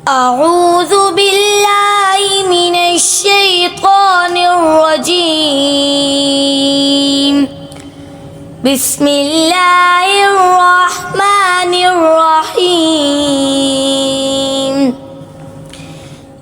أعوذ بالله من الشيطان الرجيم. بسم الله الرحمن الرحيم.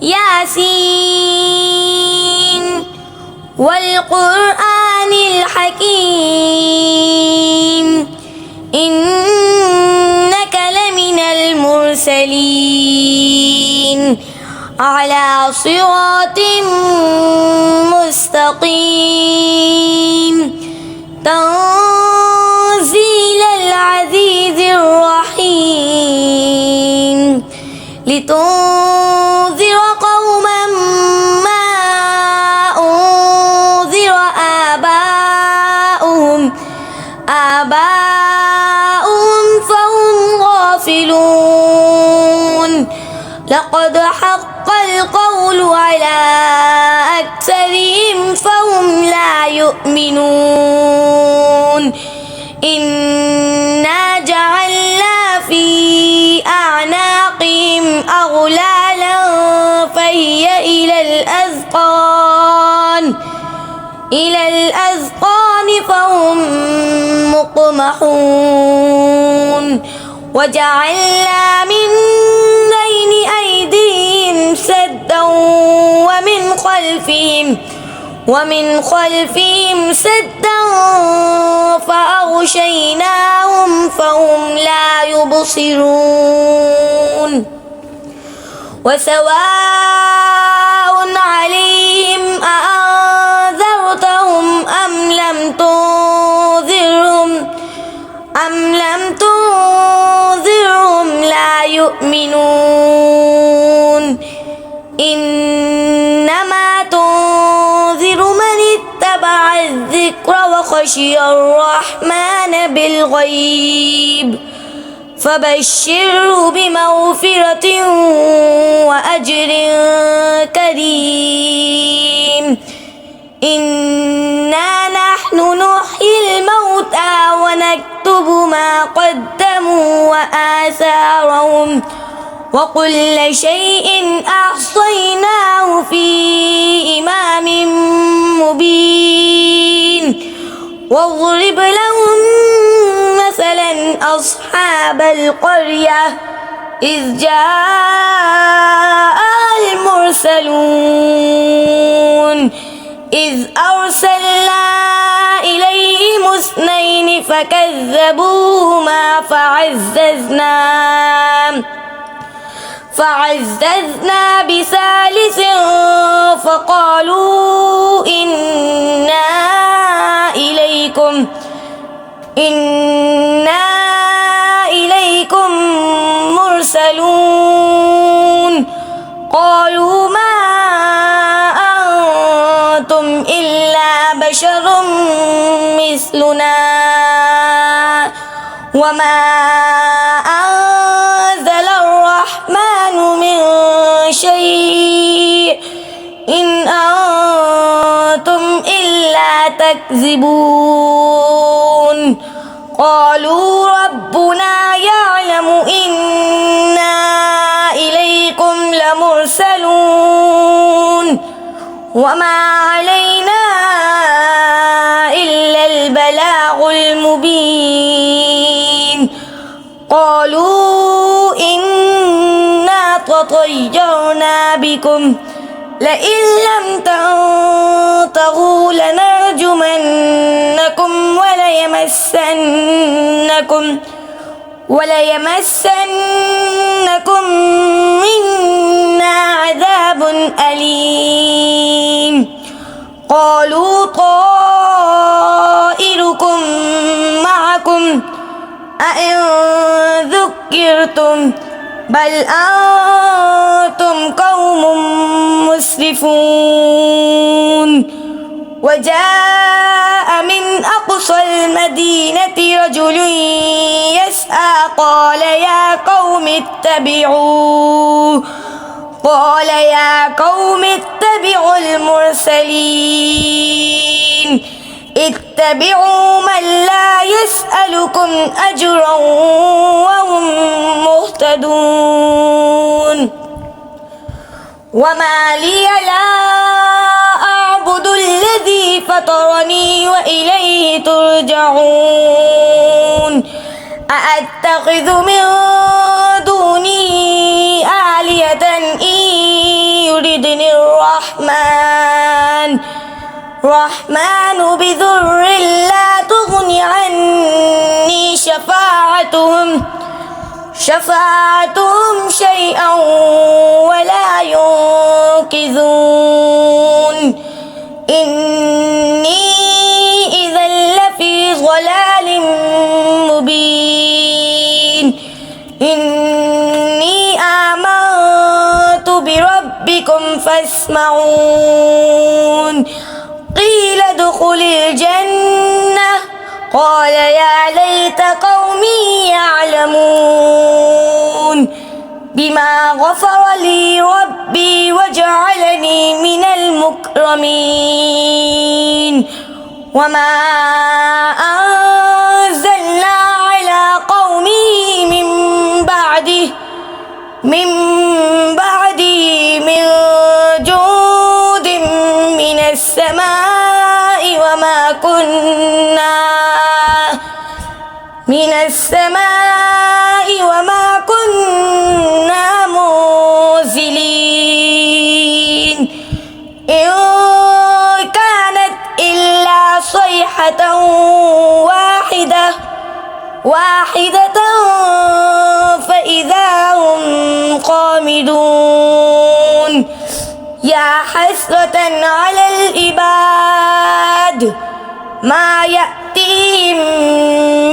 ياسين والقرآن الحكيم إنك لمن المرسلين على صراط مستقيم تنزيل العزيز الرحيم لتنذر قوما ما أنذر آباؤهم فهم غافلون لقد حق القول على أكثرهم فهم لا يؤمنون إنا جعلنا في أعناقهم أغلالا فهي إلى الأذقان فهم مقمحون وجعلنا من بين أيديهم سدا ومن خلفهم سدا فأغشيناهم فهم لا يبصرون وسواء عليهم أأنذرتهم أم لم تنذرهم لا يؤمنون إنما تنذر من اتبع الذكر وخشي الرحمن بالغيب فبشره بمغفرة وأجر كريم إنا نحن نحيي الموتى ونكتب ما قدموا وآثارهم وكل شيء أحصيناه في إمام مبين واضرب لهم مثلا أصحاب القرية إذ جاء المرسلون إذ أرسلنا إليهم اثنين فكذبوهما فعززنا بثالث فقالوا إنا إليكم مرسلون قالوا ما أنتم إلا بشر مثلنا وما أنزل الرحمن من شيء إن أنتم إلا تكذبون قالوا ربنا يعلم إنا إليكم لمرسلون وما علينا إلا البلاغ المبين قالوا إنا تطيرنا بكم لئن لم تنتهوا لنرجمنكم وليمسنكم منا عذاب أليم قالوا طائركم معكم أئن ذكرتم بل أنتم قوم مسرفون وجاء من أقصى المدينة رجل يسعى قال يا قوم اتبعوا المرسلين اتبعوا من لا يسألكم أجرا وهم مهتدون. وما لي لا أعبد الذي فطرني وإليه ترجعون أأتخذ من دونه آلهة إن يردني الرحمن بضر لا تغن عني شفاعتهم شيئا ولا ينقذون إني إذا لفي ضلال مبين إني آمنت بربكم فاسمعون قيل ادخل الجنة قال يا ليت قومي يعلمون بما غفر لي ربي وجعلني من المكرمين وما أنزلنا على قومه من بعده من جود من السماء وما كنا منزلين إن كانت إلا صيحة واحدة فإذا هم قامدون يا حسرة على العباد ما يأتيهم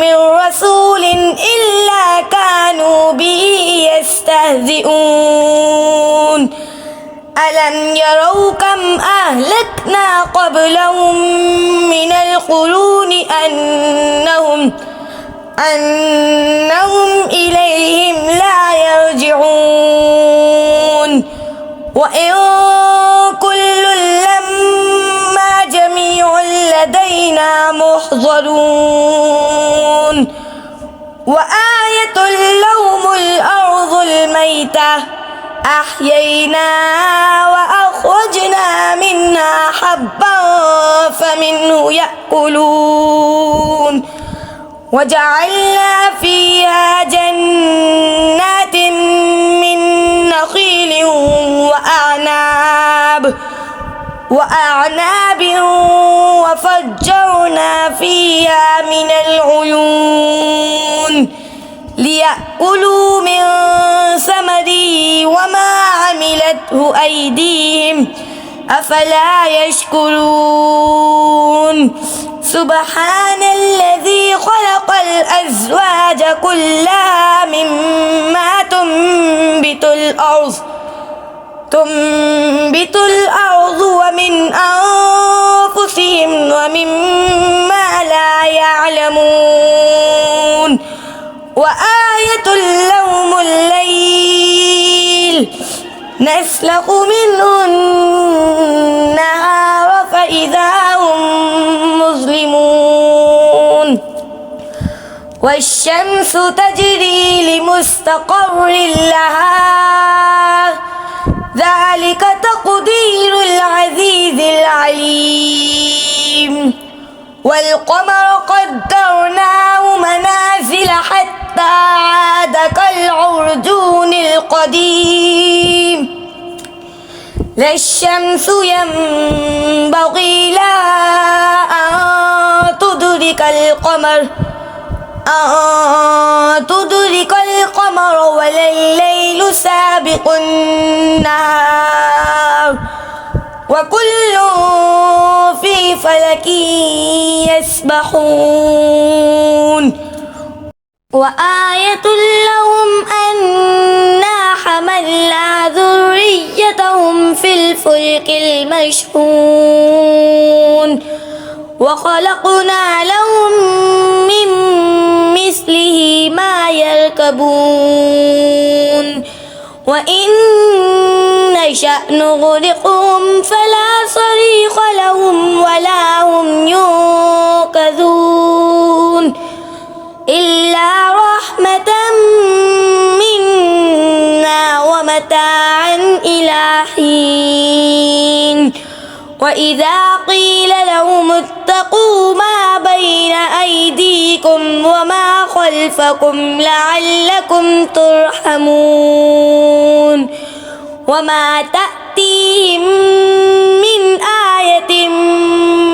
من رسول إلا كانوا به يستهزئون ألم يروا كم أهلكنا قبلهم من القرون أنهم إليهم لا يرجعون وإن كل لما جميع لدينا محضرون وآية لهم الأرض الميتة أحييناها وأخرجنا منها حبا فمنه يأكلون وجعلنا فيها جنات من نخيل وأعناب وفجرنا فيها من العيون ليأكلوا من ثمره وما عملته أيديهم أفلا يشكرون سبحان الذي خلق الأزواج كلها مما تنبت الأرض ومن أنفسهم ومما لا يعلمون وآية لهم الليل نسلخ منه النهار فإذا هم مظلمون والشمس تجري لمستقر لها ذلك تقدير العزيز العليم والقمر قدرناه منازل حتى عاد كالعرجون القديم لا الشمس ينبغي لها أن تدرك القمر ولا الليل سابق النهار وكل في فلك يسبحون وآية لهم أنا حملنا ذريتهم في الفلك المشحون وخلقنا لهم من مثله ما يركبون وإن نشأ نغرقهم فلا صريخ لهم ولا هم ينقذون إلا رحمة منا ومتاعا متاعا إلى حين وإذا قيل لهم اتقوا ما بين أيديكم وما خلفكم لعلكم ترحمون وما تأتيهم من آية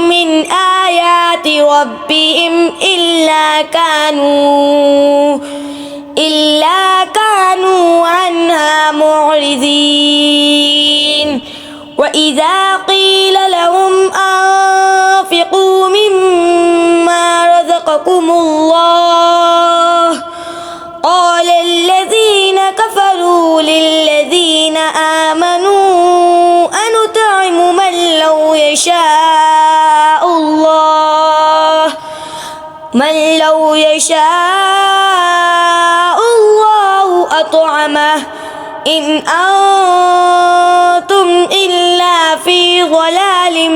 من آيات ربهم إلا كانوا عنها معرضين وإذا قيل لهم أنفقوا مما رزقكم الله قال الذين كفروا للذين آمنوا أنطعم من لو يشاء الله أطعمه إن أنتم إلا في ضلال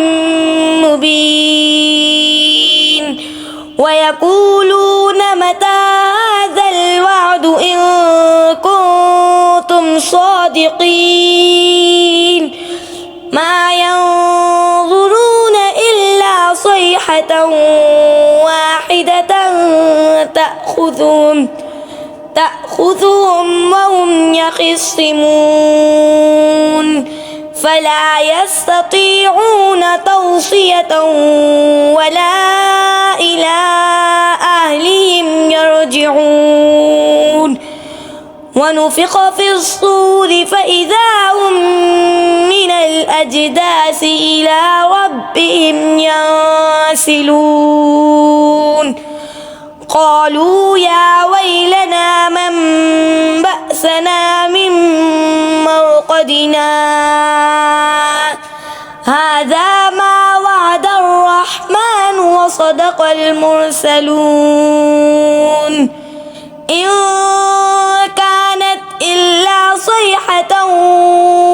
مبين ويقولون متى هذا الوعد إن كنتم صادقين ما ينظرون إلا صيحة واحدة تأخذهم وهم يخصمون فلا يستطيعون توصية ولا إلى أهلهم يرجعون ونفخ في الصور فإذا هم من الأجداث إلى ربهم ينسلون قالوا يا ويلنا من بأسنا من مرقدنا هذا ما وعد الرحمن وصدق المرسلون إن كانت إلا صيحة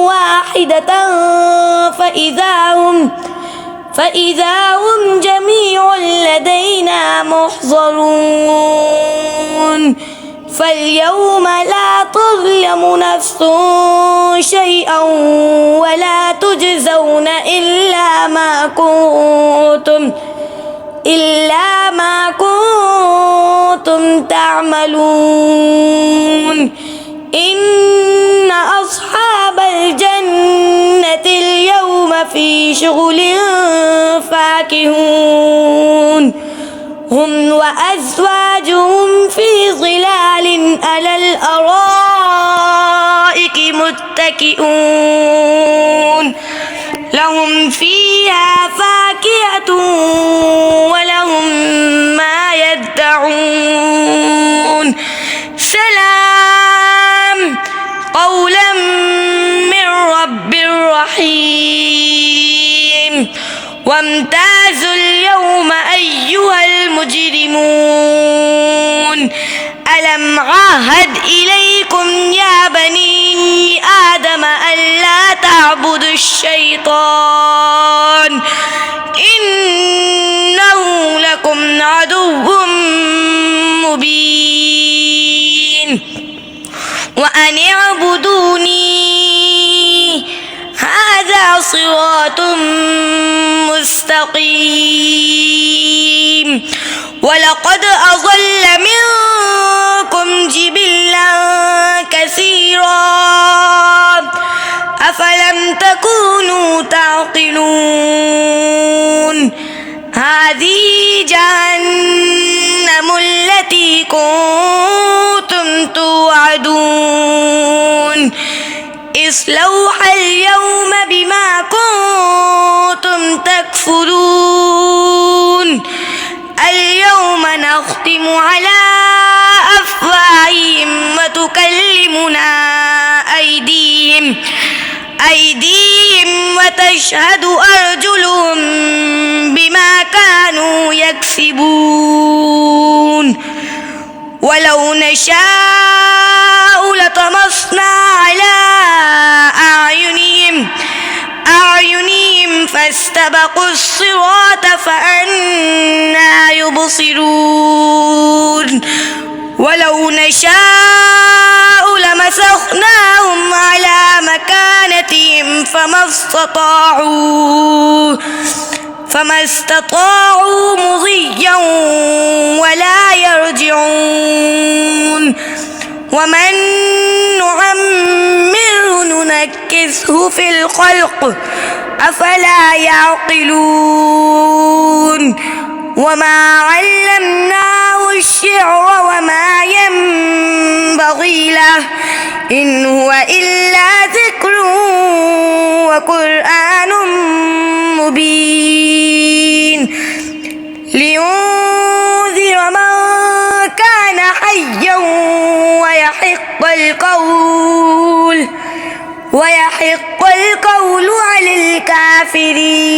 واحدة فإذا هم جميع لدينا محضرون فاليوم لا تظلم نفس شيئا ولا تجزون إلا ما كنتم تعملون إن أصحاب الجنة اليوم في شغل فاكهون هم وأزواجهم في ظلال على الأرائك متكئون لهم فيها فاكهة ولهم ما يدعون سلام قولا من رب رحيم وامتازوا اليوم أيها المجرمون ألم عاهد إليكم يا بني آدم ألا تعبدوا الشيطان إنه لكم عدو مبين وأن اعبدوني هذا صراط مستقيم ولقد أضل منكم جبلا كثيرا أفلم تكونوا تعقلون هذه جهنم التي كنتم توعدون اصلوها اليوم بما كنتم تكفرون اليوم نختم على أفواههم وتكلمنا أيديهم وتشهد أرجلهم بما كانوا يكسبون ولو نشاء لطمسنا على أعينهم فاستبقوا الصراط فأنى يبصرون ولو نشاء لمسخناهم على فما استطاعوا مضيا ولا يرجعون ومن نعمره ننكسه في الخلق أفلا يعقلون وما علمناه الشعر وما ينبغي له إن هو إلا ذكر وقرآن مبين لينذر من كان حيا ويحق القول على الكافرين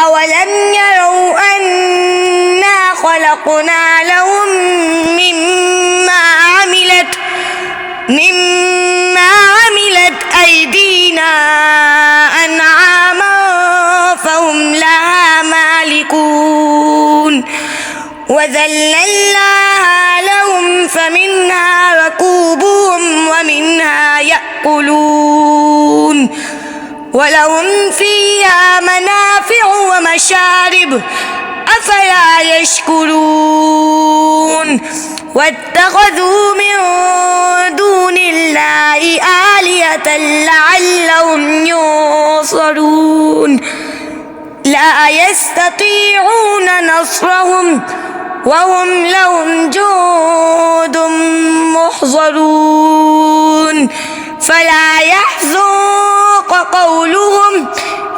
أولم يروا أنا خلقنا لهم مما عملت أيدينا أنعاما فهم لها مالكون وذللناها لهم فمنها ركوبهم ومنها يأكلون ولهم فيها منافع ومشارب أفلا يشكرون واتخذوا من دون الله آلهة لعلهم ينصرون لا يستطيعون نصرهم وهم لهم جند محضرون فلا يحزنك قولهم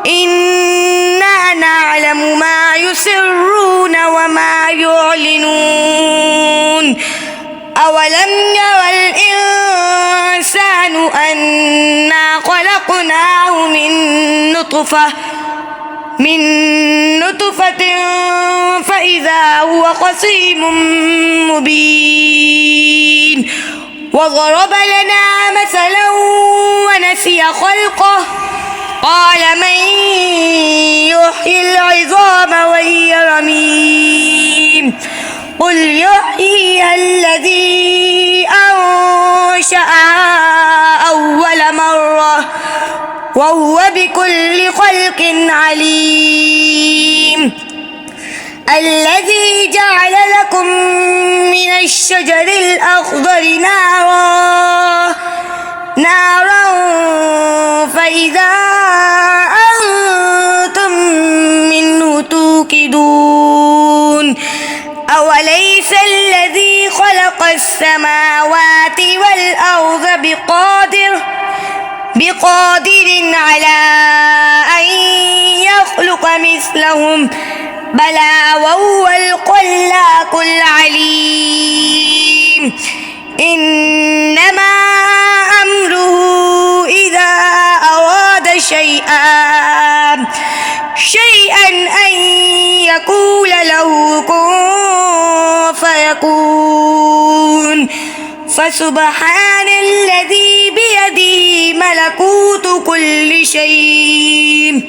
إنا نعلم ما يسرون وما يعلنون أولم ير الإنسان أنا خلقناه من نطفة فإذا هو خصيم مبين وضرب لنا مثلا ونسي خلقه قال من يحيي العظام وهي رميم قل يحييها الذي أنشأها أول مرة وهو بكل خلق عليم الذي جعل لكم من الشجر الأخضر نارا فإذا أنتم منه توقدون أوليس الذي خلق السماوات والأرض بقادر على أن يخلق مثلهم بلى وهو الخلاق العليم إنما أمره إذا أراد شيئا أن يقول له كن فيكون فسبحان الذي بيده ملكوت كل شيء